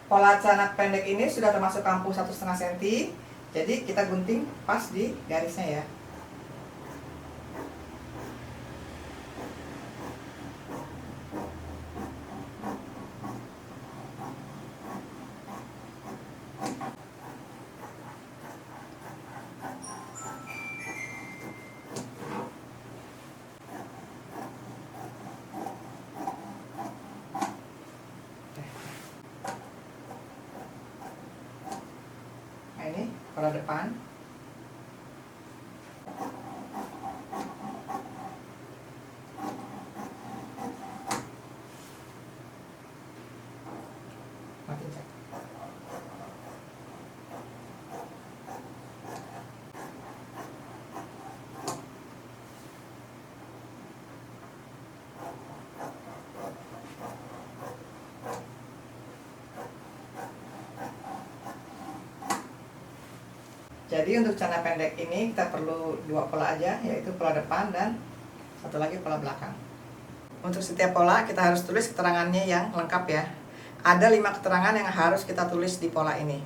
Pola celana pendek ini sudah termasuk kampuh 1,5 cm. Jadi kita gunting pas di garisnya ya. Ini pola depan. Matiin cek. Jadi untuk celana pendek ini kita perlu 2 pola aja, yaitu pola depan dan satu lagi pola belakang. Untuk setiap pola kita harus tulis keterangannya yang lengkap ya. Ada 5 keterangan yang harus kita tulis di pola ini.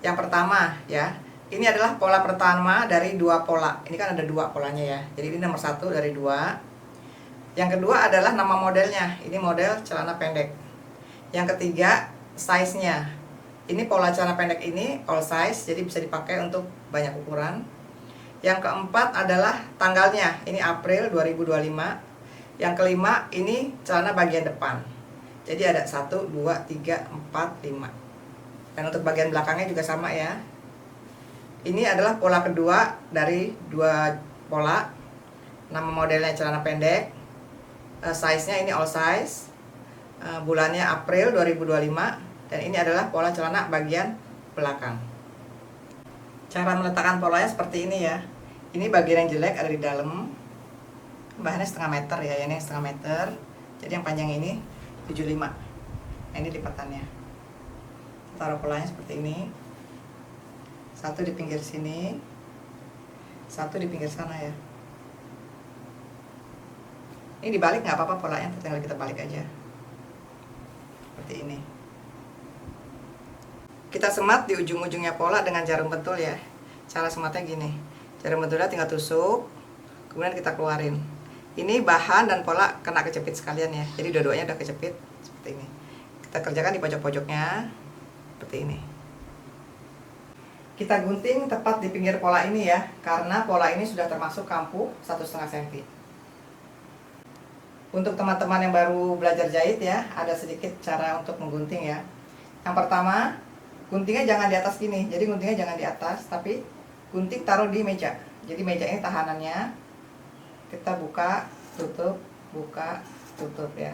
Yang pertama ya, ini adalah pola pertama dari 2 pola. Ini kan ada 2 polanya ya. Jadi ini nomor 1 dari 2. Yang kedua adalah nama modelnya. Ini model celana pendek. Yang ketiga size-nya. Ini pola celana pendek ini all size, jadi bisa dipakai untuk banyak ukuran. Yang keempat adalah tanggalnya, ini April 2025. Yang kelima ini celana bagian depan. Jadi ada 1, 2, 3, 4, 5. Dan untuk bagian belakangnya juga sama ya. Ini adalah pola kedua dari 2 pola. Nama modelnya celana pendek. Size-nya ini all size. Bulannya April 2025. Dan ini adalah pola celana bagian belakang. Cara meletakkan polanya seperti ini ya. Ini bagian yang jelek ada di dalam. Bahannya 1,5 meter ya, ini 1,5 meter. Jadi yang panjang ini 75. Nah, ini lipatannya. Taruh polanya seperti ini. 1 di pinggir sini, 1 di pinggir sana ya. Ini dibalik nggak apa-apa polanya, tinggal kita balik aja. Seperti ini. Kita semat di ujung-ujungnya pola dengan jarum pentul ya. Cara sematnya gini. Jarum pentulnya tinggal tusuk, kemudian kita keluarin. Ini bahan dan pola kena kejepit sekalian ya. Jadi dua-duanya udah kejepit seperti ini. Kita kerjakan di pojok-pojoknya seperti ini. Kita gunting tepat di pinggir pola ini ya, karena pola ini sudah termasuk kampuh 1,5 cm. Untuk teman-teman yang baru belajar jahit ya, ada sedikit cara untuk menggunting ya. Yang pertama, guntingnya jangan di atas gini, jadi guntingnya jangan di atas, tapi gunting taruh di meja. Jadi meja ini tahanannya, kita buka, tutup ya.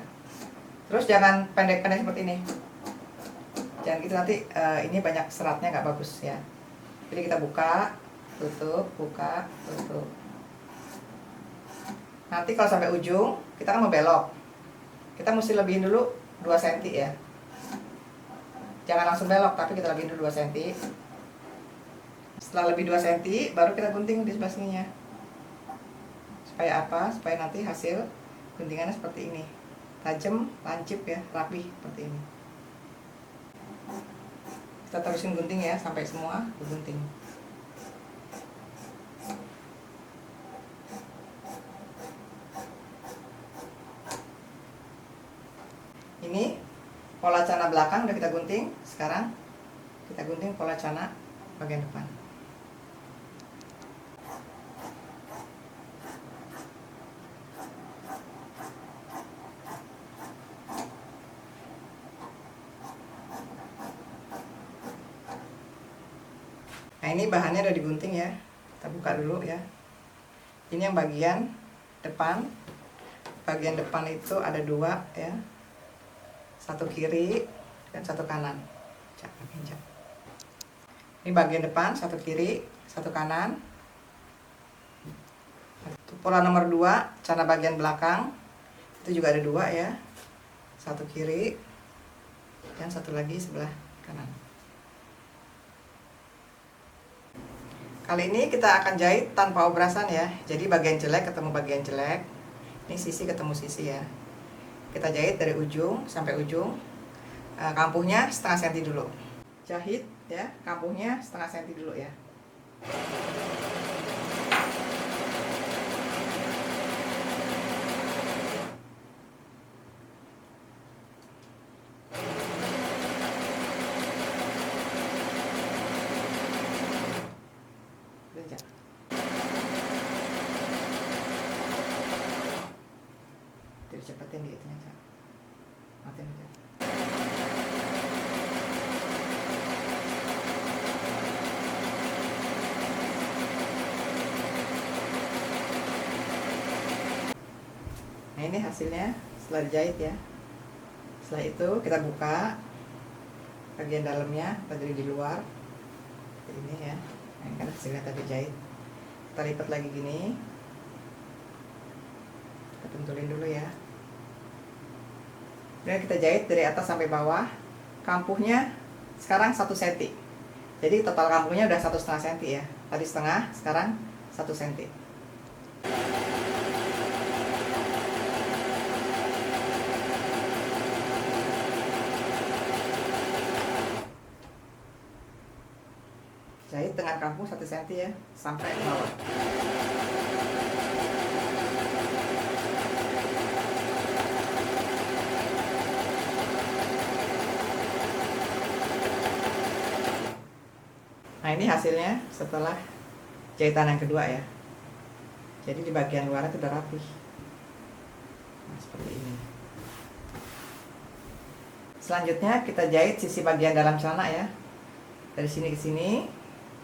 Terus jangan pendek-pendek seperti ini. Jangan gitu, nanti ini banyak seratnya nggak bagus ya. Jadi kita buka, tutup. Nanti kalau sampai ujung, kita kan mau belok. Kita mesti lebihin dulu 2 cm ya. Jangan langsung belok, tapi kita lebihin dulu 2 cm. Setelah lebih 2 cm, baru kita gunting di sebelah sininya. Supaya apa? Supaya nanti hasil guntingannya seperti ini. Tajam, lancip ya, rapi seperti ini. Kita terusin gunting ya, sampai semua gunting. Ini pola celana belakang udah kita gunting. Sekarang kita gunting pola celana bagian depan. Nah, ini bahannya udah digunting ya. Kita buka dulu ya. Ini yang bagian depan. Bagian depan itu ada 2 ya. 1 kiri dan 1 kanan. Ini bagian depan, 1 kiri, 1 kanan. Pola nomor 2, celana bagian belakang. Itu juga ada 2 ya. 1 kiri dan 1 lagi sebelah kanan. Kali ini kita akan jahit tanpa obrasan ya. Jadi bagian jelek ketemu bagian jelek. Ini sisi ketemu sisi ya. Kita jahit dari ujung sampai ujung. kampuhnya setengah senti dulu. Jahit ya, kampuhnya setengah senti dulu ya. Cepetin gitu aja. Matiin aja. Nah, ini hasilnya setelah dijahit ya. Setelah itu kita buka bagian dalamnya, dari di luar. Ini ya. Nah, ini kan hasilnya tadi jahit. Kita lipat lagi gini. Kita pentulin dulu ya. Dan kita jahit dari atas sampai bawah. Kampuhnya sekarang 1 cm. Jadi total kampuhnya udah 1,5 cm ya. Tadi setengah, sekarang 1 cm. Jahit dengan kampuh 1 cm ya, sampai ke bawah. Nah, ini hasilnya setelah jahitan yang kedua ya. Jadi di bagian luar itu udah rapi. Nah, seperti ini. Selanjutnya kita jahit sisi bagian dalam celana ya. Dari sini ke sini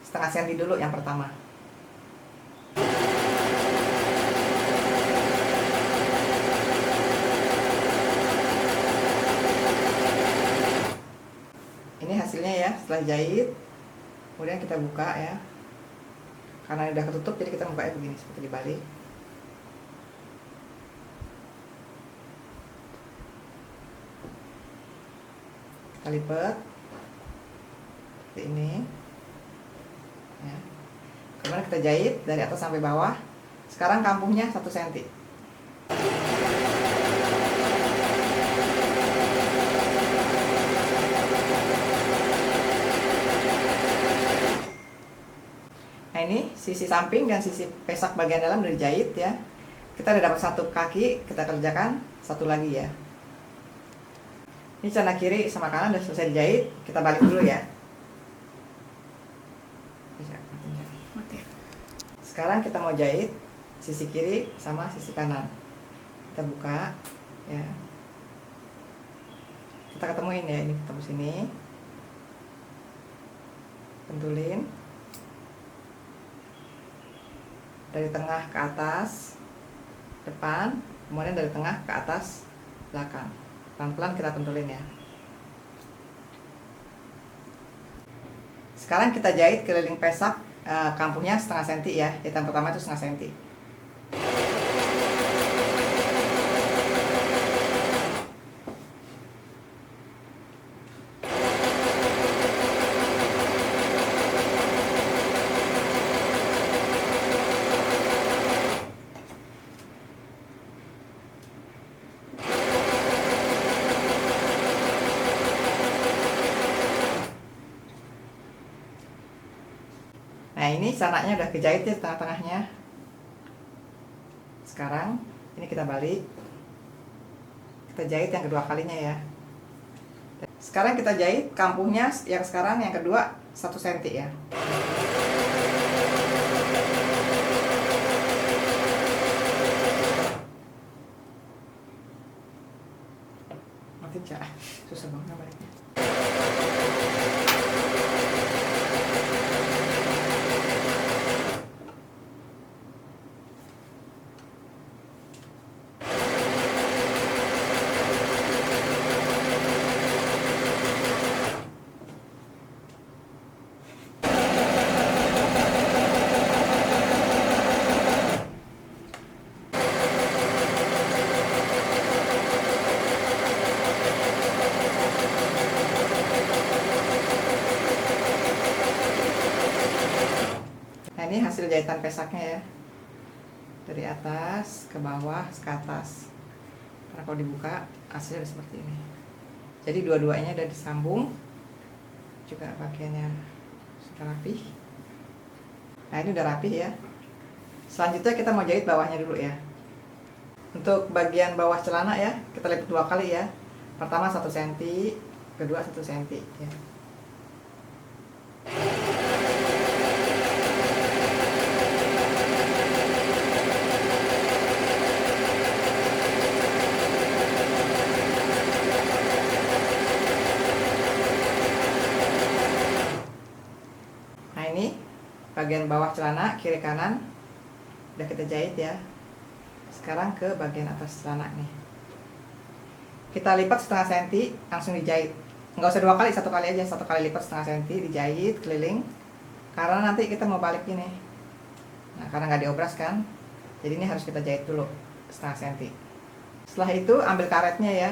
setengah senti dulu yang pertama. Ini hasilnya ya setelah jahit. Kemudian kita buka ya, karena udah ketutup jadi kita bukanya begini, seperti dibalik. Kita lipat seperti ini ya. Kemudian kita jahit dari atas sampai bawah. Sekarang kampuhnya 1 cm. Nah, ini sisi samping dan sisi pesak bagian dalam udah dijahit ya. Kita udah dapat 1 kaki, kita kerjakan satu lagi ya. Ini celana kiri sama kanan udah selesai dijahit, kita balik dulu ya. Sekarang kita mau jahit sisi kiri sama sisi kanan. Kita buka ya. Kita ketemuin ya, ini ketemu sini. Pentulin. Dari tengah ke atas depan, kemudian dari tengah ke atas belakang. Pelan-pelan kita pentulin ya. Sekarang kita jahit keliling pesak, kampuhnya setengah senti ya. Jahitan pertama itu setengah senti. Nah, ini celananya udah kejahit ya tengah-tengahnya. Sekarang ini kita balik. Kita jahit yang kedua kalinya ya. Sekarang kita jahit kampuhnya yang sekarang yang kedua 1 cm ya. Mati cak, susah banget baliknya. Nah, ini hasil jahitan pesaknya ya, dari atas ke bawah ke atas. Karena kalau dibuka hasilnya seperti ini. Jadi dua-duanya udah disambung, juga bagiannya sudah rapi. Nah ini udah rapi ya. Selanjutnya kita mau jahit bawahnya dulu ya. Untuk bagian bawah celana ya, kita lipat 2 kali ya. Pertama 1 cm, kedua 1 cm ya. Nah ini bagian bawah celana kiri kanan udah kita jahit ya. Sekarang ke bagian atas celana nih, kita lipat setengah senti, langsung dijahit. Nggak usah 2 kali, 1 kali aja. 1 kali lipat setengah senti, dijahit keliling, karena nanti kita mau balik gini. Nah karena nggak diobras kan, jadi ini harus kita jahit dulu setengah senti. Setelah itu ambil karetnya ya.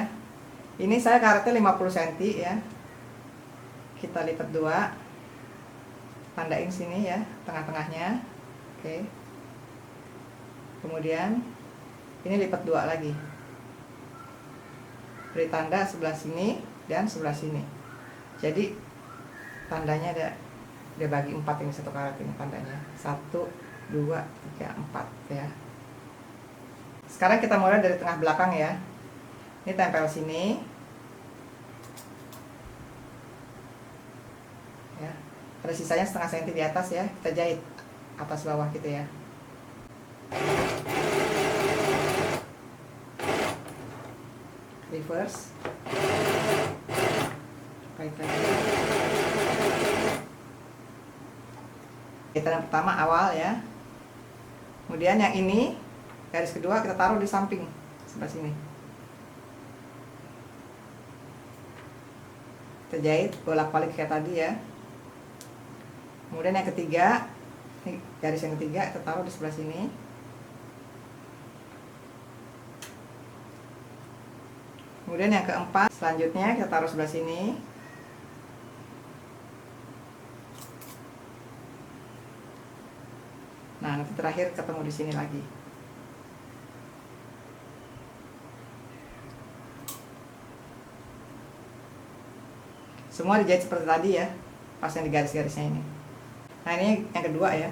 Ini saya karetnya 50 cm ya. Kita lipat 2, tandain sini ya, tengah-tengahnya. Oke. Kemudian ini lipat 2 lagi, beri tanda sebelah sini dan sebelah sini. Jadi tandanya ada bagi 4 ini, 1 karet ini tandanya 1, 2, 3, 4 ya. Sekarang kita mulai dari tengah belakang ya. Ini tempel sini ya, ada sisanya setengah senti di atas ya, kita jahit atas bawah gitu ya. Reverse, kait lagi. Jahitan yang pertama awal ya. Kemudian yang ini garis kedua kita taruh di samping sebelah sini. Kita jahit bolak-balik kayak tadi ya. Kemudian yang ketiga, ini garis yang ketiga kita taruh di sebelah sini. Kemudian yang keempat, selanjutnya kita taruh sebelah sini. Nah, nanti terakhir ketemu di sini lagi. Semua dijahit seperti tadi ya, pas yang di garis-garisnya ini. Nah, ini yang kedua ya.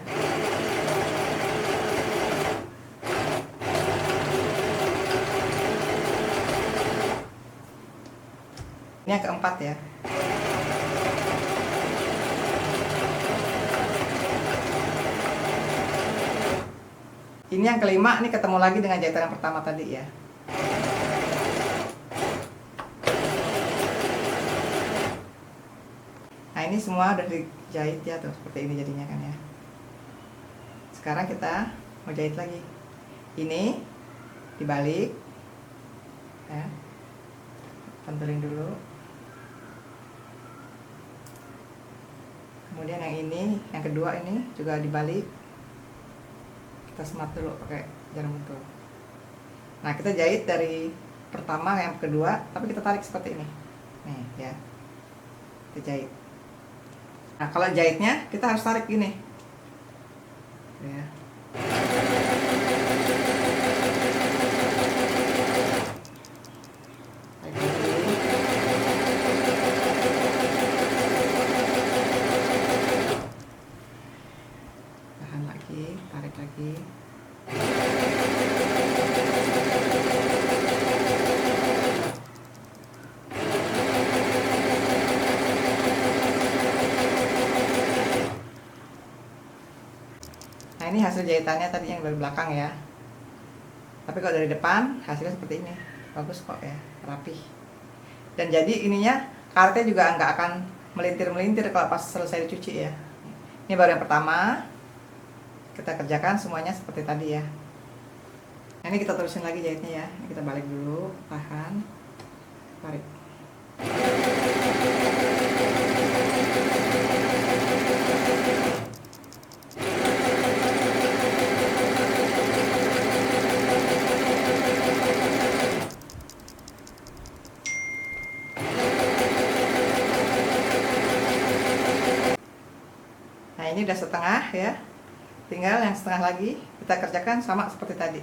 Ini yang keempat ya. Ini yang kelima, ini ketemu lagi dengan jahitan yang pertama tadi ya. Nah ini semua udah dijahit ya tuh, seperti ini jadinya kan ya. Sekarang kita mau jahit lagi. Ini dibalik ya. Pantulin dulu. Kemudian yang ini, yang kedua ini juga dibalik. Kita semat dulu pakai jarum bentul. Nah kita jahit dari pertama yang kedua, tapi kita tarik seperti ini. Nih ya, kita jahit. Nah kalau jahitnya kita harus tarik gini ya. Tahan lagi, tarik lagi. Nah ini hasil jahitannya tadi yang dari belakang ya. Tapi kalau dari depan hasilnya seperti ini, bagus kok ya, rapi. Dan jadi ininya karetnya juga nggak akan melintir-melintir kalau pas selesai dicuci ya. Ini baru yang pertama. Kita kerjakan semuanya seperti tadi ya. Nah, ini kita terusin lagi jahitnya ya. Ini kita balik dulu, tahan, tarik. Nah ini udah setengah ya, tinggal yang setengah lagi kita kerjakan sama seperti tadi.